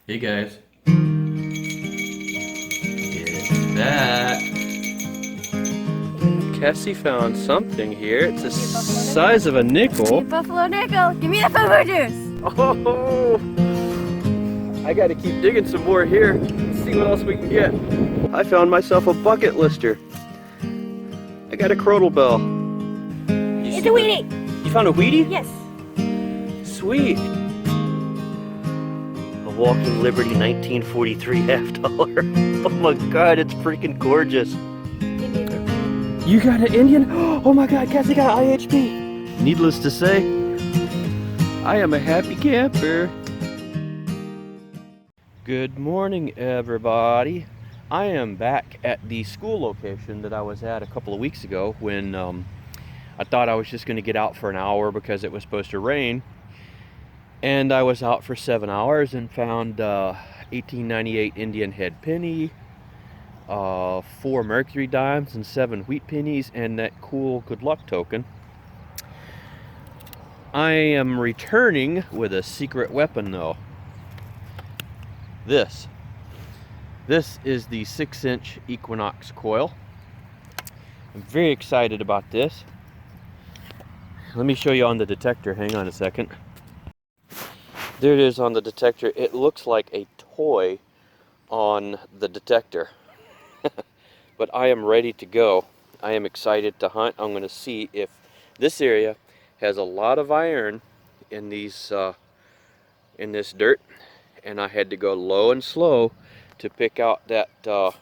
Hey guys, it's back. Cassie found something here. It's the size of a nickel. Buffalo nickel, give me the pinpointers! Oh, I gotta keep digging some more here. Let's see what else we can get. I found myself a bucket lister. I got a crotal bell. It's a Wheatie! You found a Wheatie? Yes. Sweet. A Walking Liberty 1943 $half. Oh my god, it's freaking gorgeous. You got an Indian? Oh my god, Cassie got IHP. Needless to say, I am a happy camper. Good morning, everybody. I am back at the school location that I was at a couple of weeks ago when I thought I was just going to get out for an hour because it was supposed to rain. And I was out for 7 hours and found 1898 Indian head penny, 4 mercury dimes and 7 wheat pennies, and that cool good luck token. I am returning with a secret weapon though. This is the 6-inch Equinox coil. I'm very excited about this. Let me show you on the detector. Hang on a second. There it is on the detector. It looks like a toy on the detector. But I am ready to go. I am excited to hunt. I'm going to see if this area has a lot of iron in these in this dirt, and I had to go low and slow to pick out that the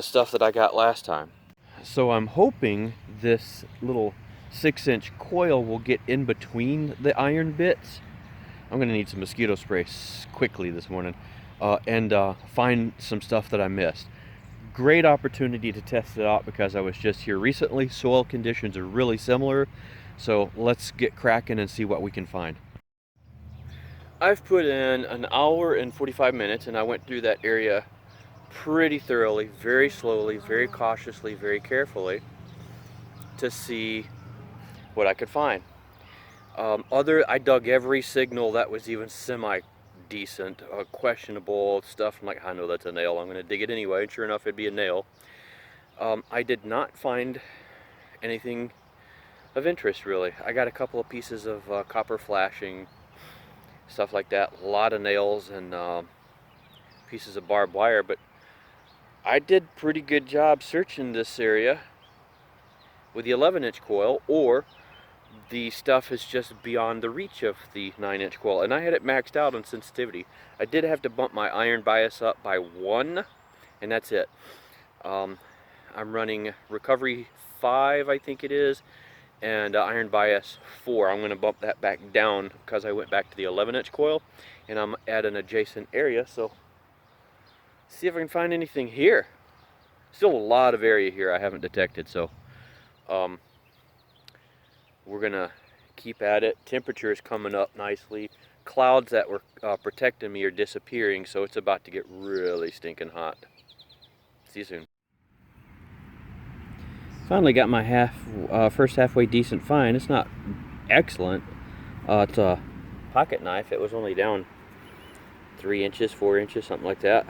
stuff that I got last time. So I'm hoping this little 6-inch coil will get in between the iron bits. I'm gonna need some mosquito spray quickly this morning and find some stuff that I missed. Great opportunity to test it out because I was just here recently. Soil conditions are really similar, so let's get cracking and see what we can find. I've put in an hour and 45 minutes and I went through that area pretty thoroughly, very slowly, very cautiously, very carefully to see what I could find. I dug every signal that was even semi-decent, questionable stuff. I'm like, I know that's a nail, I'm gonna dig it anyway, and sure enough it'd be a nail. I did not find anything of interest really. I got a couple of pieces of copper flashing, stuff like that, a lot of nails and pieces of barbed wire, but I did pretty good job searching this area with the 11-inch coil, or the stuff is just beyond the reach of the 9-inch coil, and I had it maxed out on sensitivity. I did have to bump my iron bias up by 1, and that's it. I'm running recovery 5, I think it is, and iron bias 4. I'm going to bump that back down because I went back to the 11-inch coil, and I'm at an adjacent area, so see if I can find anything here. Still a lot of area here I haven't detected, so we're gonna keep at it. Temperature is coming up nicely. Clouds that were protecting me are disappearing, so it's about to get really stinking hot. See you soon. Finally got my first halfway decent find. It's not excellent. It's a pocket knife. It was only down 3 inches, 4 inches, something like that.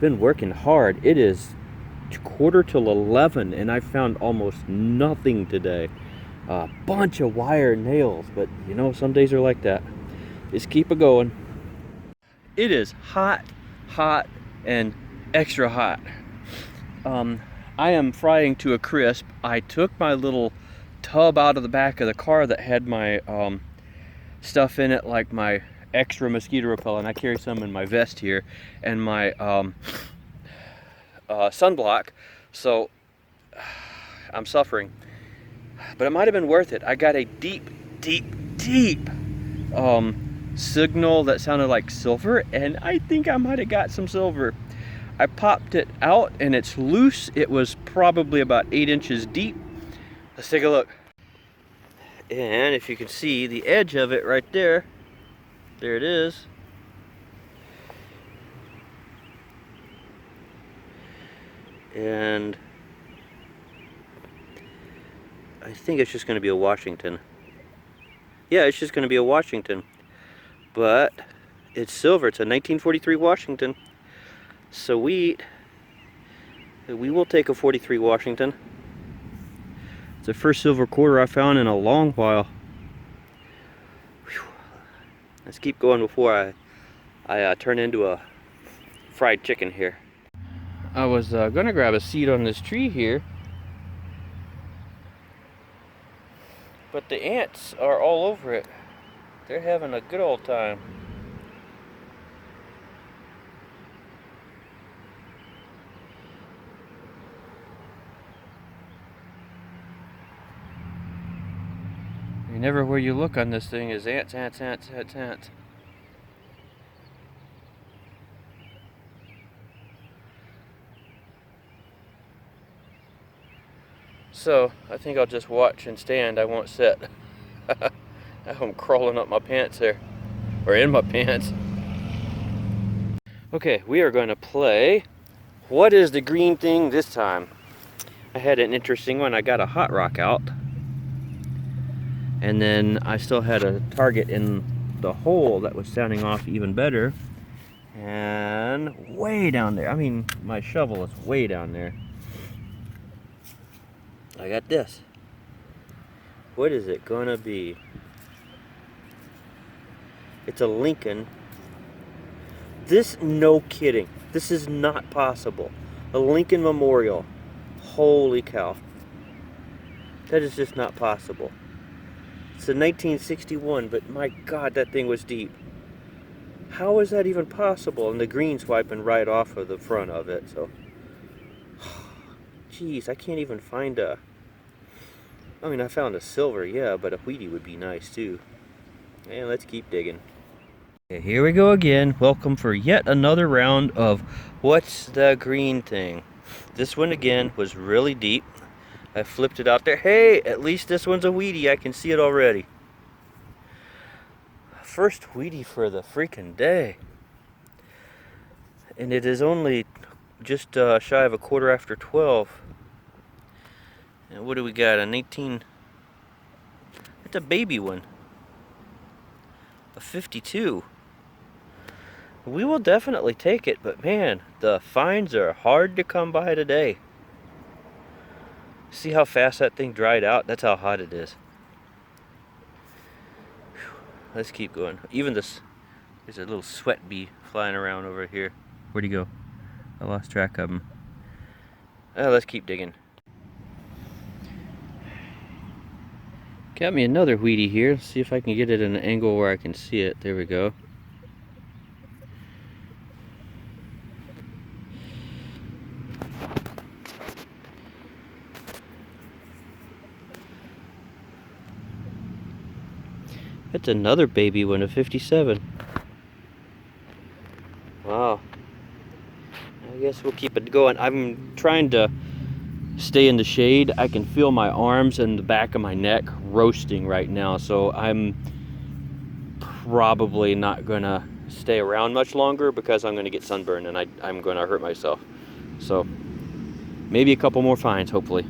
Been working hard. It is 11:15 and I found almost nothing today. A bunch of wire nails, but you know, some days are like that. Just keep it going. It is hot, and extra hot. I am frying to a crisp. I took my little tub out of the back of the car that had my stuff in it, like my extra mosquito repellent. I carry some in my vest here, and my sunblock, so I'm suffering, but it might have been worth it. I got a deep signal that sounded like silver, and I think I might have got some silver. I popped it out and it's loose. It was probably about 8 inches deep. Let's take a look. And if you can see the edge of it right there, there it is. And I think it's just going to be a Washington. Yeah, it's just going to be a Washington. but it's silver. It's a 1943 Washington. Sweet. We will take a 43 Washington. It's the first silver quarter I found in a long while. Whew. Let's keep going before I turn into a fried chicken here. I was gonna grab a seat on this tree here, but the ants are all over it. They're having a good old time. Everywhere you look on this thing is ants, ants, ants, ants, ants. So, I think I'll just watch and stand. I won't sit. I'm crawling up my pants here. Or in my pants. Okay, we are going to play What is the Green Thing this time? I had an interesting one. I got a hot rock out. And then I still had a target in the hole that was sounding off even better. And way down there. I mean, my shovel is way down there. I got this. What is it gonna be? It's a Lincoln. This, no kidding. This is not possible. A Lincoln Memorial. Holy cow. That is just not possible. It's a 1961, but my God, that thing was deep. How is that even possible? And the green's wiping right off of the front of it, so. Jeez, I can't even find a. I mean, I found a silver, yeah, but a wheatie would be nice too. And let's keep digging. Okay, here we go again. Welcome for yet another round of What's the Green Thing? This one again was really deep. I flipped it out there. Hey, at least this one's a wheatie. I can see it already. First wheatie for the freaking day. And it is only just shy of 12:15. And what do we got? An 18. It's a baby one. A 52. We will definitely take it, but man, the finds are hard to come by today. See how fast that thing dried out? That's how hot it is. Whew. Let's keep going. Even this, there's a little sweat bee flying around over here. Where'd he go? I lost track of him. Let's keep digging. Got me another wheatie here. Let's see if I can get it at an angle where I can see it. There we go. That's another baby one, a 57. Wow. I guess we'll keep it going. I'm trying to stay in the shade. I can feel my arms and the back of my neck roasting right now, so I'm probably not gonna stay around much longer because I'm gonna get sunburned and I'm gonna hurt myself. So maybe a couple more finds, hopefully.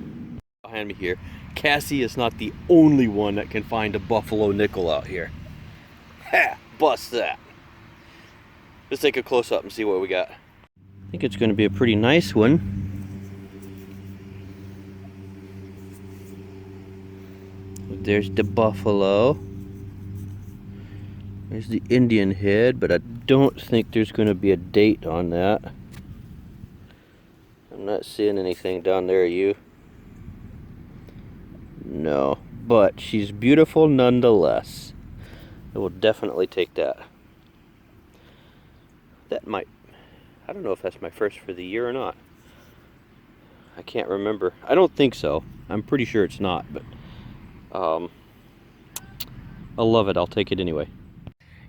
Behind me here, Cassie is not the only one that can find a buffalo nickel out here. Ha! Bust that. Let's take a close up and see what we got. I think it's going to be a pretty nice one. There's the buffalo. There's the Indian head, but I don't think there's going to be a date on that. I'm not seeing anything down there, are you? No, but she's beautiful nonetheless. I will definitely take that. That might, I don't know if that's my first for the year or not. I can't remember. I don't think so. I'm pretty sure it's not, but I love it. I'll take it anyway.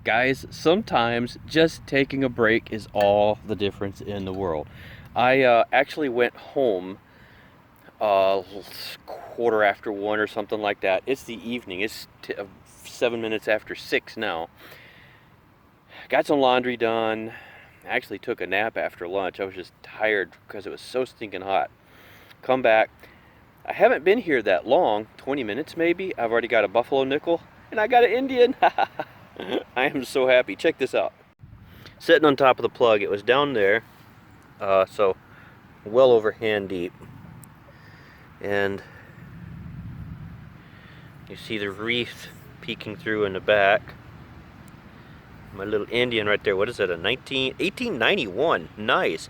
Guys, sometimes just taking a break is all the difference in the world. I actually went home 1:15 or something like that. It's the evening. It's 7 minutes after 6 now. Got some laundry done. Actually took a nap after lunch. I was just tired because it was so stinking hot. Come back. I haven't been here that long, 20 minutes maybe. I've already got a buffalo nickel and I got an Indian. I am so happy. Check this out. Sitting on top of the plug, it was down there, so well over hand deep. And you see the reef peeking through in the back. My little Indian right there, what is it, a 1891? Nice.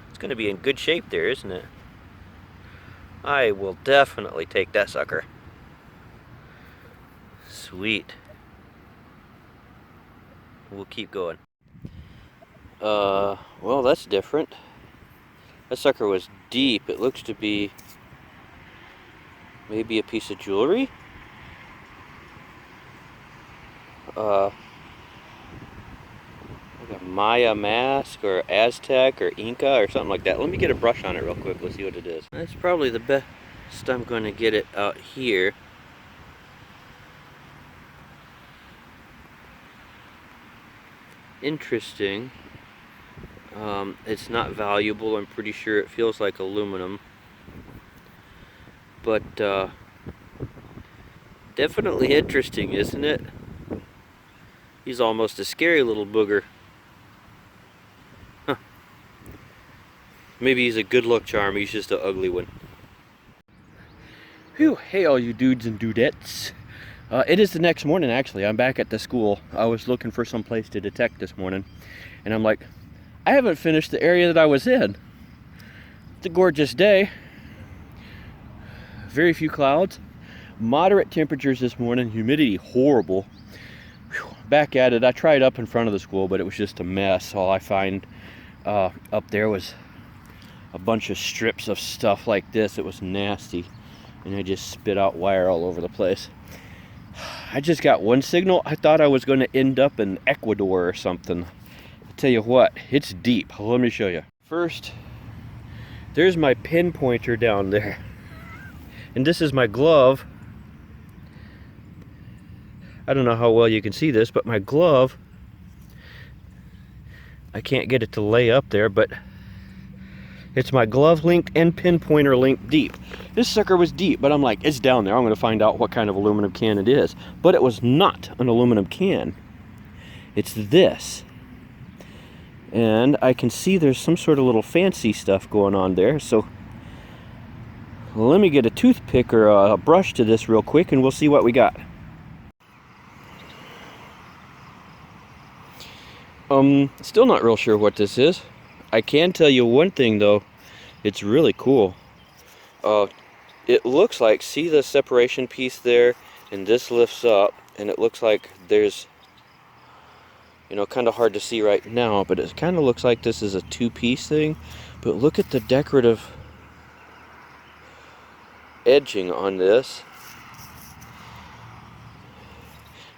It's going to be in good shape there, isn't it? I will definitely take that sucker. Sweet. We'll keep going. Well, that's different. That sucker was deep. It looks to be maybe a piece of jewelry. Like a Maya mask or Aztec or Inca or something like that. Let me get a brush on it real quick. Let's see what it is. That's probably the best I'm going to get it out here. Interesting. It's not valuable. I'm pretty sure it feels like aluminum. But definitely interesting, isn't it? He's almost a scary little booger. Huh. Maybe he's a good luck charm, he's just an ugly one. Phew, hey all you dudes and dudettes. It is the next morning actually. I'm back at the school. I was looking for some place to detect this morning. And I'm like, I haven't finished the area that I was in. It's a gorgeous day. Very few clouds. Moderate temperatures this morning. Humidity horrible. Whew, back at it. I tried up in front of the school, but it was just a mess. All I find up there was a bunch of strips of stuff like this. It was nasty. And I just spit out wire all over the place. I just got one signal. I thought I was going to end up in Ecuador or something. I'll tell you what, it's deep. Let me show you. First, there's my pinpointer down there. And this is my glove. I don't know how well you can see this, but my glove, I can't get it to lay up there, but it's my glove linked and pinpointer linked deep. This sucker was deep, but I'm like, it's down there. I'm going to find out what kind of aluminum can it is. But it was not an aluminum can. It's this. And I can see there's some sort of little fancy stuff going on there. So let me get a toothpick or a brush to this real quick and we'll see what we got. Still not real sure what this is. I can tell you one thing though, it's really cool. It looks like, see the separation piece there, and this lifts up, and it looks like there's, you know, kind of hard to see right now, but it kind of looks like this is a two-piece thing. But look at the decorative edging on this.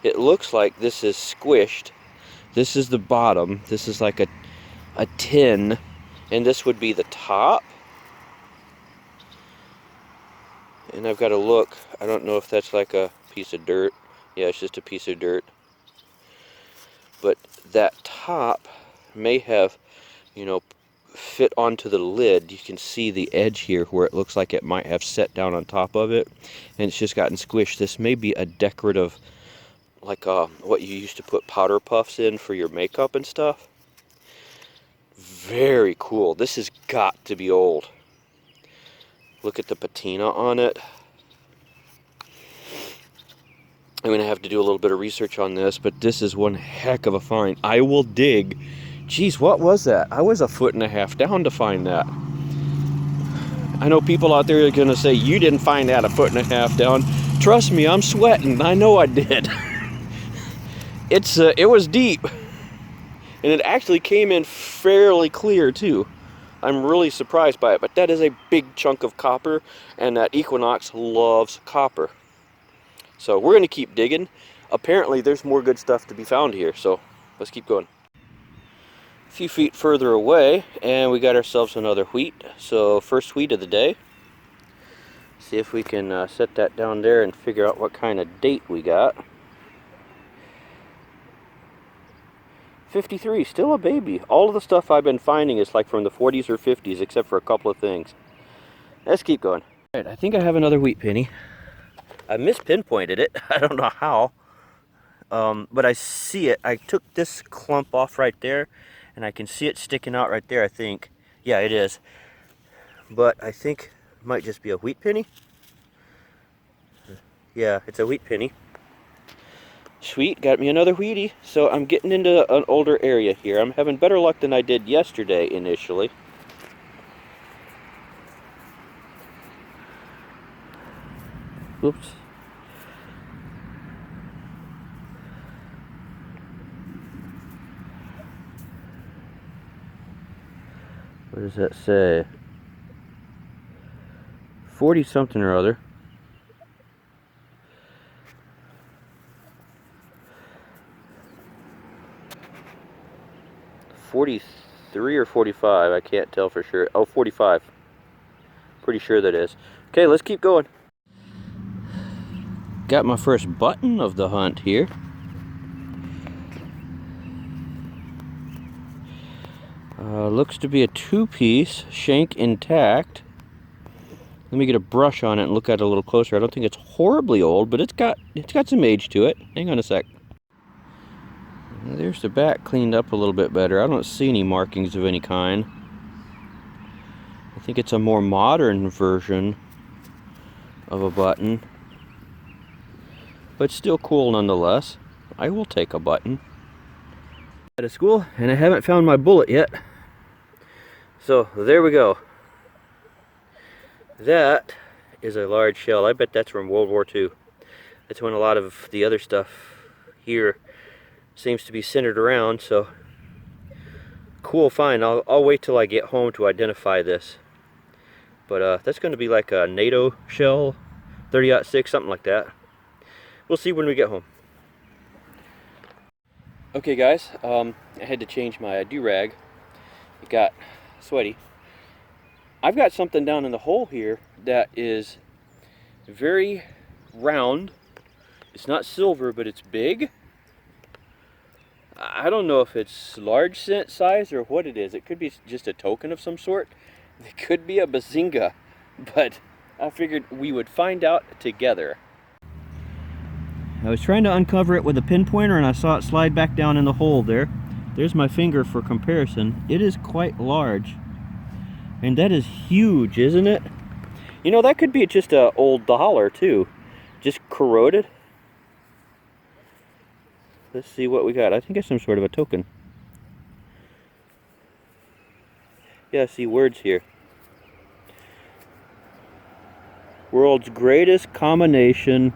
It looks like this is squished. This is the bottom. This is like a tin, and this would be the top. And I've got to look. I don't know if that's like a piece of dirt. Yeah, it's just a piece of dirt. But that top may have, you know, fit onto the lid. You can see the edge here where it looks like it might have set down on top of it, and it's just gotten squished. This may be a decorative, like what you used to put powder puffs in for your makeup and stuff. Very cool. This has got to be old. Look at the patina on it. I'm going to have to do a little bit of research on this, but this is one heck of a find. I will dig. Geez, what was that? I was 1.5 feet down to find that. I know people out there are going to say, you didn't find that 1.5 feet down. Trust me, I'm sweating. I know I did. It was deep. And it actually came in fairly clear too. I'm really surprised by it, but that is a big chunk of copper, and that Equinox loves copper. So we're going to keep digging. Apparently there's more good stuff to be found here, so let's keep going. A few feet further away, and we got ourselves another wheat. So first wheat of the day. See if we can set that down there and figure out what kind of date we got. 53, still a baby. All of the stuff I've been finding is like from the 40s or 50s, except for a couple of things. Let's keep going. All right, I think I have another wheat penny. I mispinpointed it. I don't know how. but I see it. I took this clump off right there, and I can see it sticking out right there, I think. Yeah, it is. But I think it might just be a wheat penny. Yeah, it's a wheat penny. Sweet, got me another wheatie. So I'm getting into an older area here. I'm having better luck than I did yesterday initially. Oops. What does that say? 40 something or other. $43 or $45, I can't tell for sure. Oh, $45. Pretty sure that is. Okay, let's keep going. Got my first button of the hunt here. Looks to be a two-piece, shank intact. Let me get a brush on it and look at it a little closer. I don't think it's horribly old, but it's got some age to it. Hang on a sec. There's the back cleaned up a little bit better. I don't see any markings of any kind. I think it's a more modern version of a button, but still cool nonetheless. I will take a button. Out of school, and I haven't found my bullet yet. So there we go. That is a large shell. I bet that's from World War II. That's when a lot of the other stuff here seems to be centered around. So cool find. I'll wait till I get home to identify this. But that's going to be like a NATO shell, 30-06, something like that. We'll see when we get home. Okay guys, I had to change my do-rag. It got sweaty. I've got something down in the hole here that is very round. It's not silver, but it's big. I don't know if it's large size or what it is. It could be just a token of some sort. It could be a bazinga, but I figured we would find out together. I was trying to uncover it with a pinpointer and I saw it slide back down in the hole there. There's my finger for comparison. It is quite large. And that is huge, isn't it? You know, that could be just an old dollar too. Just corroded. Let's see what we got. I think it's some sort of a token. Yeah, I see words here. World's greatest combination.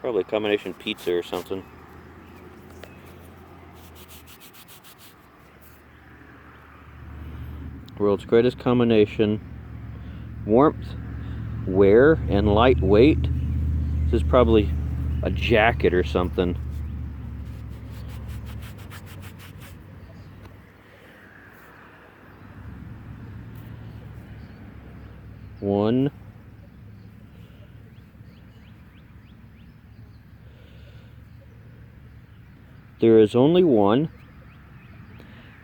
Probably a combination pizza or something. World's greatest combination. Warmth, wear, and lightweight. This is probably a jacket or something. One. There is only one.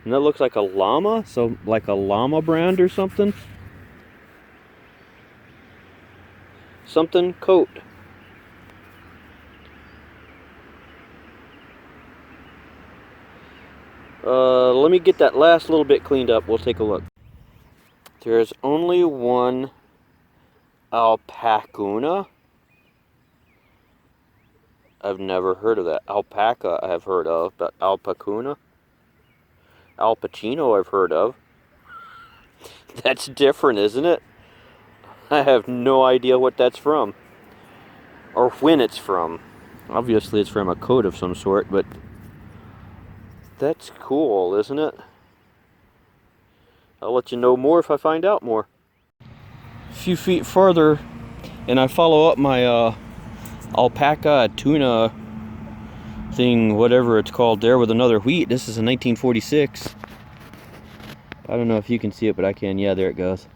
And that looks like a llama, so like a llama brand or something. Something coat. Let me get that last little bit cleaned up. We'll take a look. There's only one alpacuna. I've never heard of that. Alpaca I've heard of, but alpacuna? Al Pacino I've heard of. That's different, isn't it? I have no idea what that's from. Or when it's from. Obviously it's from a coat of some sort, but that's cool, isn't it? I'll let you know more if I find out more. A few feet further, and I follow up my alpaca tuna thing, whatever it's called there, with another wheat. This is a 1946. I don't know if you can see it, but I can. Yeah, there it goes.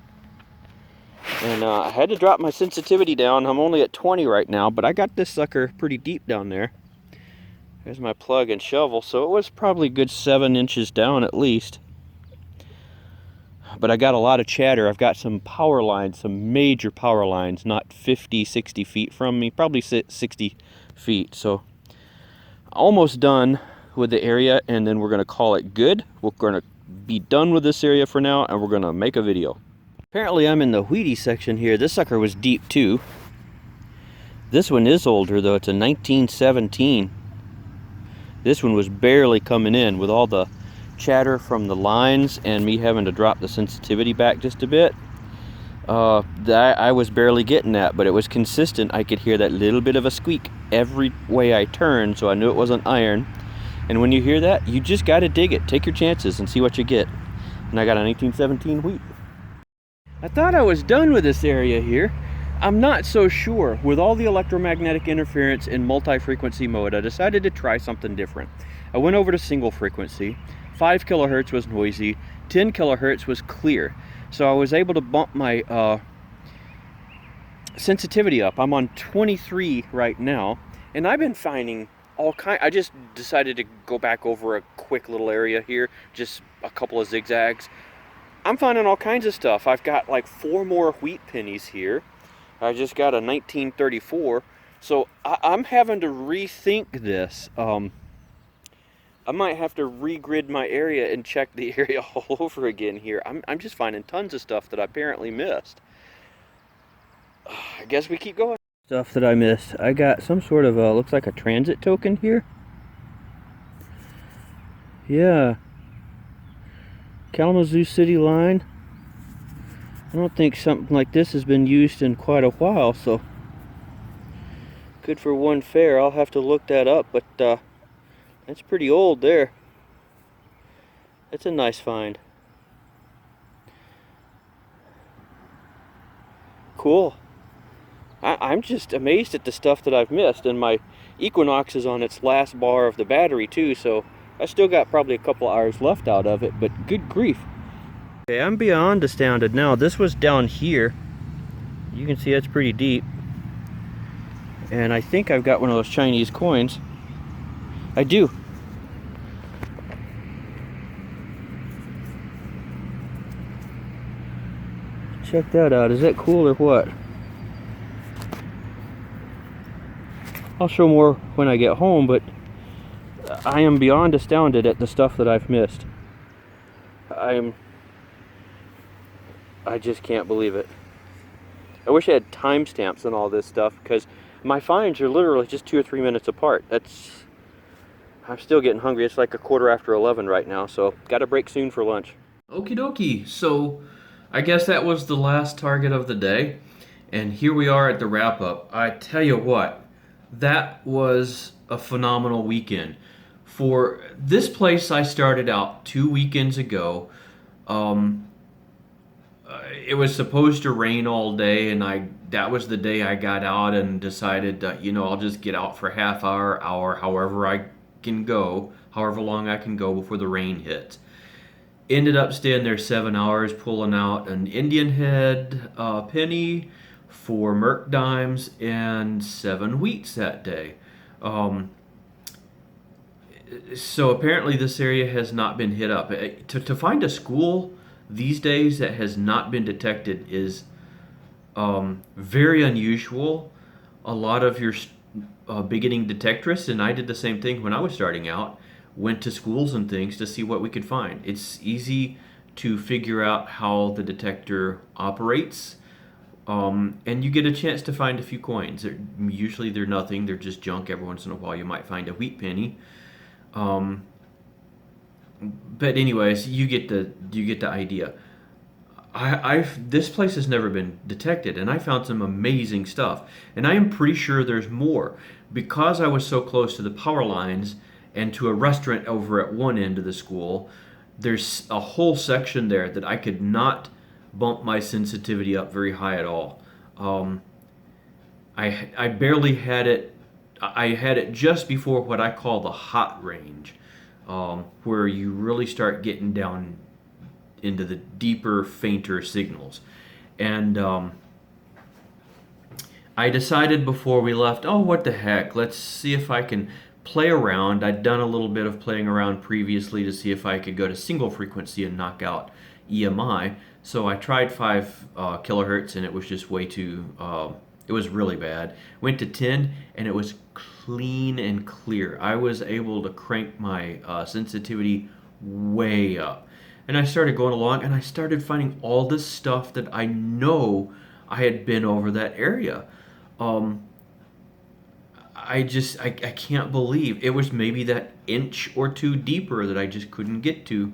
And I had to drop my sensitivity down. I'm only at 20 right now, but I got this sucker pretty deep down there. There's my plug and shovel, so it was probably a good 7 inches down at least. but I got a lot of chatter. I've got some power lines, some major power lines, not 50, 60 feet from me, probably 60 feet. So almost done with the area, and then we're gonna call it good. We're gonna be done with this area for now, and we're gonna make a video. Apparently I'm in the wheatie section here. This sucker was deep too. This one is older though, it's a 1917. This one was barely coming in with all the chatter from the lines and me having to drop the sensitivity back just a bit. I was barely getting that, but it was consistent. I could hear that little bit of a squeak every way I turned, so I knew it wasn't iron. And when you hear that, you just got to dig it. Take your chances and see what you get. And I got a 1917 wheat. I thought I was done with this area here. I'm not so sure. With all the electromagnetic interference in multi-frequency mode, I decided to try something different. I went over to single frequency. 5 kilohertz was noisy, 10 kilohertz was clear. So I was able to bump my sensitivity up. I'm on 23 right now, and I've been finding all kind. I just decided to go back over a quick little area here, just a couple of zigzags. I'm finding all kinds of stuff. I've got like 4 more wheat pennies here. I just got a 1934, so I'm having to rethink this. I might have to regrid my area and check the area all over again here. I'm just finding tons of stuff that I apparently missed. I guess we keep going. Stuff that I missed. I got some sort of looks like a transit token here. Yeah. Kalamazoo City line. I don't think something like this has been used in quite a while, so good for one fare. I'll have to look that up, but that's pretty old there. That's a nice find. Cool. I'm just amazed at the stuff that I've missed, and my Equinox is on its last bar of the battery too, so I still got probably a couple hours left out of it, but good grief. Okay, I'm beyond astounded now. This was down here. You can see it's pretty deep. And I think I've got one of those Chinese coins. I do. Check that out. Is that cool or what? I'll show more when I get home, but I am beyond astounded at the stuff that I've missed. I just can't believe it. I wish I had timestamps on all this stuff, because my finds are literally just 2 or 3 minutes apart. I'm still getting hungry. It's like 11:15 right now, so got a break soon for lunch. Okie dokie. So I guess that was the last target of the day, and here we are at the wrap up. I tell you what, that was a phenomenal weekend. For this place, I started out 2 weekends ago. It was supposed to rain all day, and that was the day I got out and decided that, I'll just get out for half hour, however I can go, however long I can go before the rain hits. Ended up staying there 7 hours, pulling out an Indian head penny, 4 Merc dimes, and 7 wheats that day. So apparently this area has not been hit up. To find a school these days that has not been detected is very unusual. A lot of your beginning detectorists, and I did the same thing when I was starting out, went to schools and things to see what we could find. It's easy to figure out how the detector operates, and you get a chance to find a few coins. Usually they're nothing, they're just junk. Every once in a while you might find a wheat penny. But anyways, you get the idea. This place has never been detected, and I found some amazing stuff, and I am pretty sure there's more, because I was so close to the power lines and to a restaurant over at one end of the school. There's a whole section there that I could not bump my sensitivity up very high at all. I barely had it. I had it just before what I call the hot range, where you really start getting down into the deeper, fainter signals. And I decided before we left, oh, what the heck, let's see if I can play around. I'd done a little bit of playing around previously to see if I could go to single frequency and knock out, EMI. So I tried 5 kilohertz, and it was just way too, it was really bad. Went to 10, and it was clean and clear. I was able to crank my sensitivity way up. And I started going along, and I started finding all this stuff that I know I had been over that area. I can't believe it was maybe that inch or two deeper that I just couldn't get to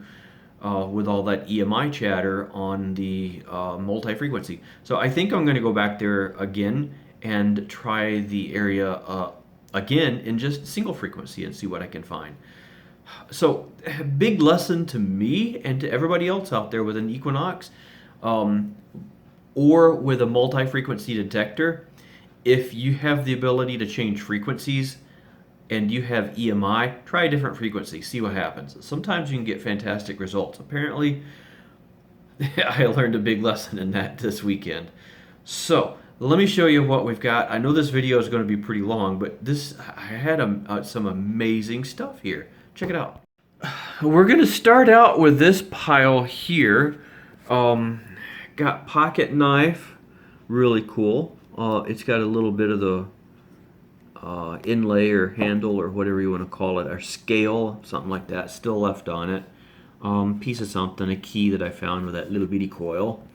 with all that EMI chatter on the multi-frequency. So I think I'm going to go back there again and try the area again in just single frequency and see what I can find. So big lesson to me and to everybody else out there with an Equinox or with a multi-frequency detector. If you have the ability to change frequencies and you have EMI, try a different frequency, see what happens. Sometimes you can get fantastic results. Apparently, I learned a big lesson in that this weekend. So, let me show you what we've got. I know this video is going to be pretty long, but I had some amazing stuff here. Check it out. We're going to start out with this pile here. Got pocket knife, really cool. It's got a little bit of the inlay or handle or whatever you want to call it, or scale, something like that, still left on it. Piece of something, a key that I found with that little bitty coil.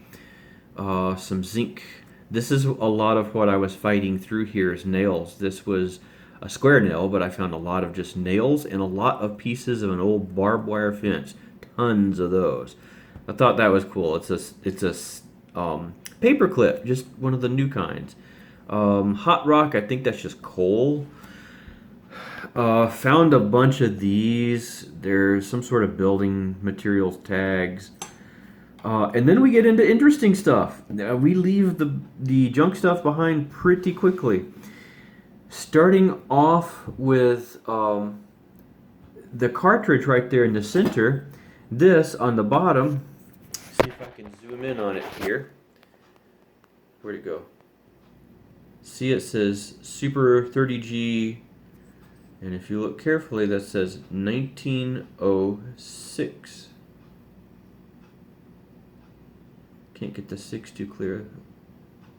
Some zinc. This is a lot of what I was fighting through here is nails. This was a square nail, but I found a lot of just nails and a lot of pieces of an old barbed wire fence. Tons of those. I thought that was cool. It's a paper clip, just one of the new kinds. Hot rock, I think that's just coal. Found a bunch of these. There's some sort of building materials tags. And then we get into interesting stuff. We leave the junk stuff behind pretty quickly. Starting off with the cartridge right there in the center. This on the bottom. See if I can zoom in on it here. Where'd it go? See, it says Super 30G, and if you look carefully, that says 1906. Can't get the 6 too clear.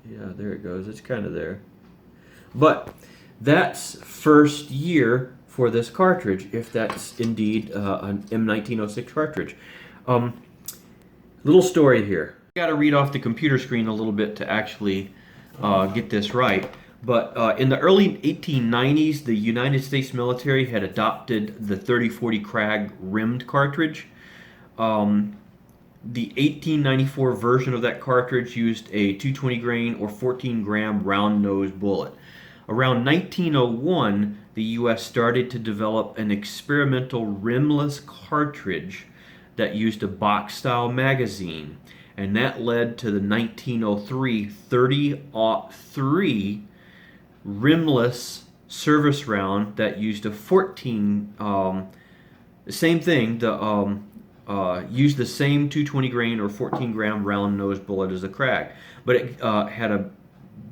Yeah, there it goes. It's kind of there. But that's first year for this cartridge, if that's indeed an M1906 cartridge. Little story here. Got to read off the computer screen a little bit to actually get this right. But in the early 1890s, the United States military had adopted the 3040 Krag rimmed cartridge. The 1894 version of that cartridge used a 220 grain or 14 gram round nose bullet. Around 1901, the U.S. started to develop an experimental rimless cartridge that used a box-style magazine, and that led to the 1903 30-03 rimless service round that used a 14, same thing, used the same 220 grain or 14 gram round nose bullet as the Krag, but it had a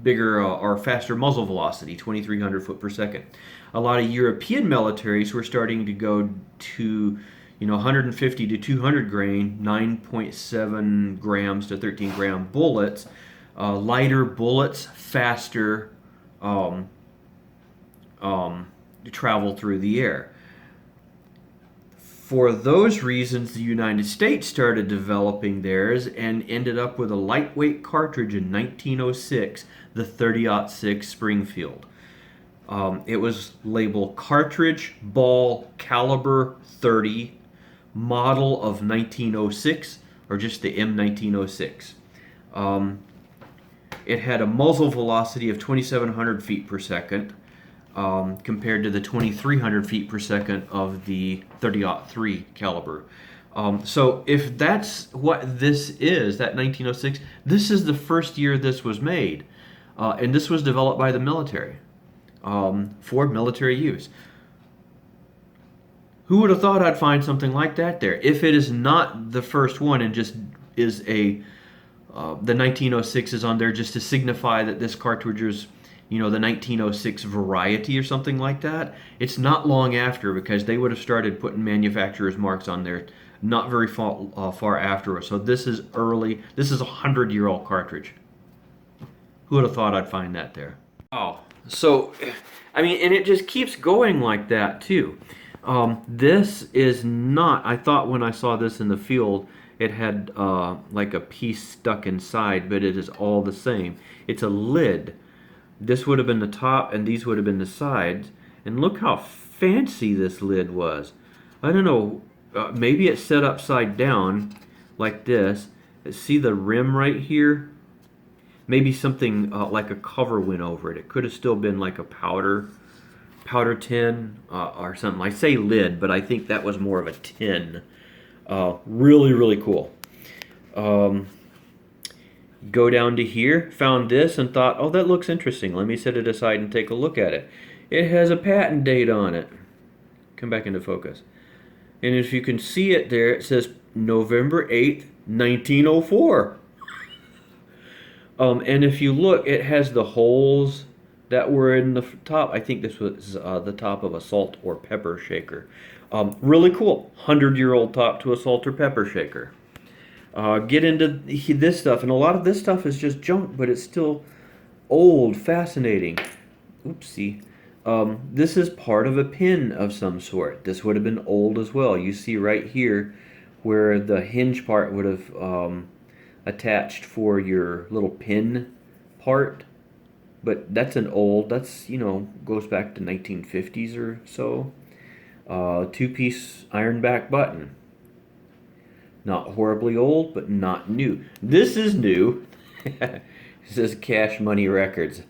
bigger or faster muzzle velocity, 2,300 foot per second. A lot of European militaries were starting to go to 150 to 200 grain, 9.7 grams to 13 gram bullets, lighter bullets, faster travel through the air. For those reasons, the United States started developing theirs and ended up with a lightweight cartridge in 1906, the 30-06 Springfield. It was labeled cartridge, ball, caliber 30, model of 1906, or just the M1906. It had a muzzle velocity of 2,700 feet per second, compared to the 2,300 feet per second of the 30-03 caliber. So if that's what this is, that 1906, this is the first year this was made. And this was developed by the military for military use. Who would have thought I'd find something like that there? If it is not the first one and just is the 1906 is on there just to signify that this cartridge you know, the 1906 variety or something like that. It's not long after, because they would have started putting manufacturer's marks on there not very far afterwards. So this is early. This is a 100-year-old cartridge. Who would have thought I'd find that there? Oh, so, I mean, and it just keeps going like that too. This is not, I thought when I saw this in the field, it had like a piece stuck inside, but it is all the same. It's a lid. This would have been the top, and these would have been the sides. And look how fancy this lid was. I don't know, maybe it's set upside down like this. See the rim right here? Maybe something like a cover went over it. It could have still been like a powder tin or something. I say lid, but I think that was more of a tin. Really, really cool. Go down to here, found this and thought, oh, that looks interesting. Let me set it aside and take a look at it. It has a patent date on it. Come back into focus. And if you can see it there, it says November 8th, 1904. And if you look, it has the holes that were in the top. I think this was the top of a salt or pepper shaker. Really cool. 100-year-old top to a salt or pepper shaker. Get into this stuff, and a lot of this stuff is just junk, but it's still old, fascinating. Oopsie. This is part of a pin of some sort. This would have been old as well. You see right here where the hinge part would have attached for your little pin part. But that's that's, you know, goes back to 1950s or so. Two-piece iron back button. Not horribly old, but not new. This is new. It says Cash Money Records.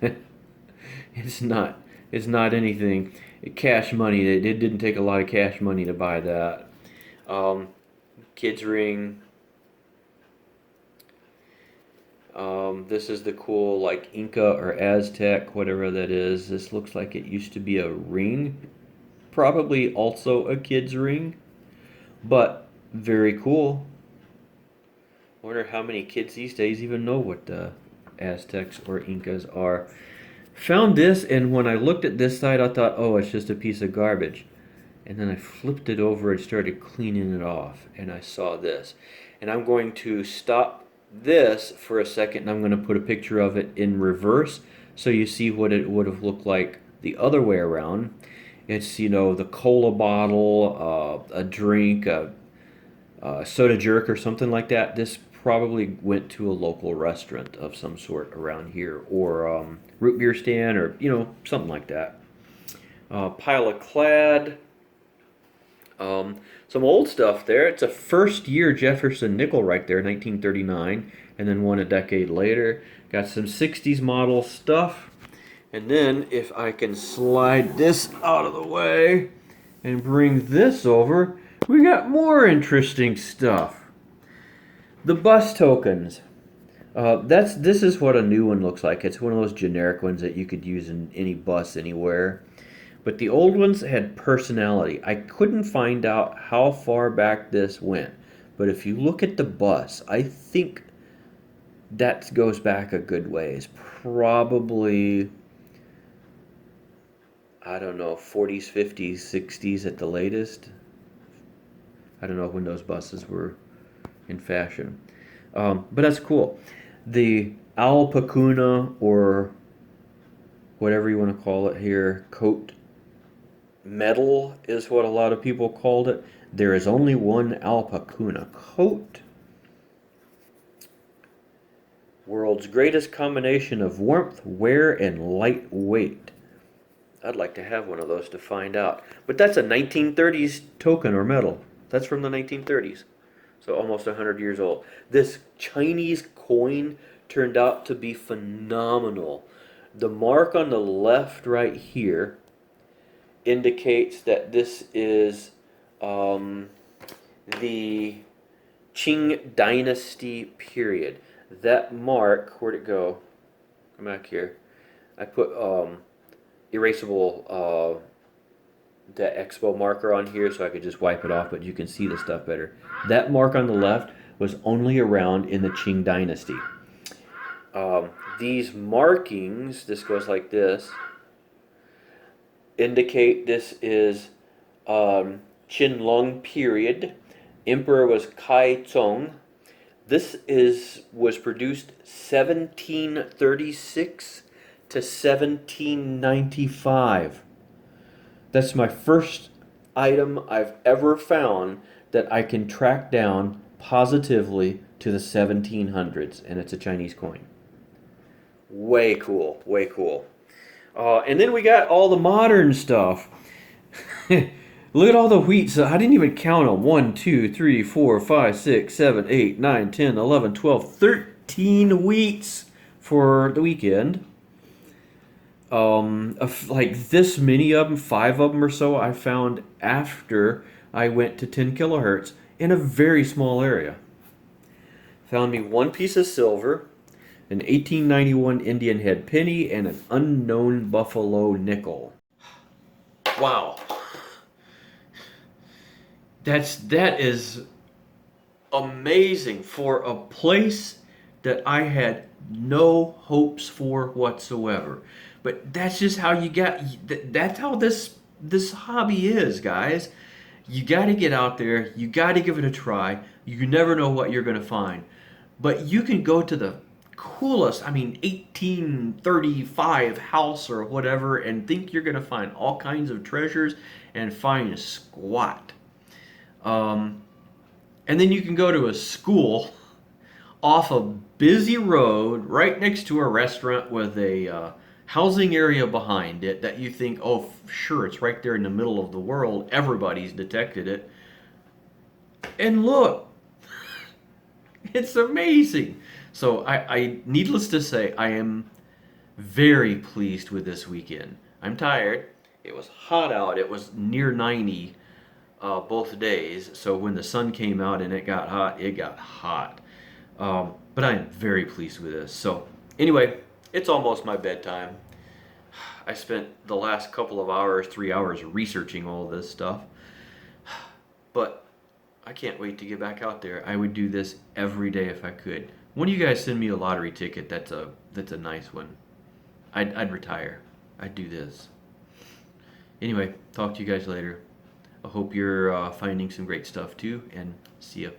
It's not anything. Cash money, it didn't take a lot of cash money to buy that. Kids ring. This is the cool, like, Inca or Aztec, whatever that is. This looks like it used to be a ring. Probably also a kid's ring. But very cool. Wonder how many kids these days even know what the Aztecs or Incas are. Found this, and when I looked at this side, I thought, oh, it's just a piece of garbage. And then I flipped it over and started cleaning it off, and I saw this. And I'm going to stop this for a second, and I'm going to put a picture of it in reverse so you see what it would have looked like the other way around. It's, you know, the cola bottle, a drink, a soda jerk or something like that. This probably went to a local restaurant of some sort around here, or root beer stand, or, you know, something like that. Pile of clad. Some old stuff there. It's a first year Jefferson nickel right there, 1939, and then one a decade later. Got some 60s model stuff. And then if I can slide this out of the way and bring this over, we got more interesting stuff. The bus tokens. This is what a new one looks like. It's one of those generic ones that you could use in any bus anywhere. But the old ones had personality. I couldn't find out how far back this went. But if you look at the bus, I think that goes back a good ways. Probably, I don't know, 40s, 50s, 60s at the latest. I don't know when those buses were in fashion. But that's cool. The alpacuna, or whatever you want to call it here, coat metal is what a lot of people called it. There is only one alpacuna coat. World's greatest combination of warmth, wear, and lightweight. I'd like to have one of those to find out. But that's a 1930s token or medal. That's from the 1930s. So almost 100 years old. This Chinese coin turned out to be phenomenal. The mark on the left right here indicates that this is the Qing Dynasty period. That mark, where'd it go? Come back here. I put erasable the expo marker on here so I could just wipe it off, but you can see the stuff better. That mark on the left was only around in the Qing Dynasty. These markings, this goes like this, indicate this is Qinlong period. Emperor was Kai Zong. This was produced 1736 to 1795. That's my first item I've ever found that I can track down positively to the 1700s, and it's a Chinese coin. Way cool, way cool. And then we got all the modern stuff. Look at all the wheat. So I didn't even count them. 1, 2, 3, 4, 5, 6, 7, 8, 9, 10, 11, 12, 13 wheats for the weekend. Like this many of them, 5 of them or so, I found after I went to 10 kilohertz in a very small area. Found me 1 piece of silver, an 1891 Indian head penny, and an unknown buffalo nickel. Wow. That is amazing for a place that I had no hopes for whatsoever. But that's just how you got. That's how this hobby is, guys. You got to get out there. You got to give it a try. You never know what you're going to find. But you can go to the coolest, 1835 house or whatever, and think you're going to find all kinds of treasures and find squat. And then you can go to a school off a busy road right next to a restaurant with a housing area behind it that you think, oh, sure, it's right there in the middle of the world. Everybody's detected it. And look, it's amazing. So I needless to say, I am very pleased with this weekend. I'm tired. It was hot out. It was near 90 both days. So when the sun came out and it got hot, it got hot. But I am very pleased with this. So anyway, it's almost my bedtime. I spent the last couple of hours, 3 hours, researching all this stuff. But I can't wait to get back out there. I would do this every day if I could. One of you guys send me a lottery ticket. That's a nice one. I'd retire. I'd do this. Anyway, talk to you guys later. I hope you're finding some great stuff too, and see ya.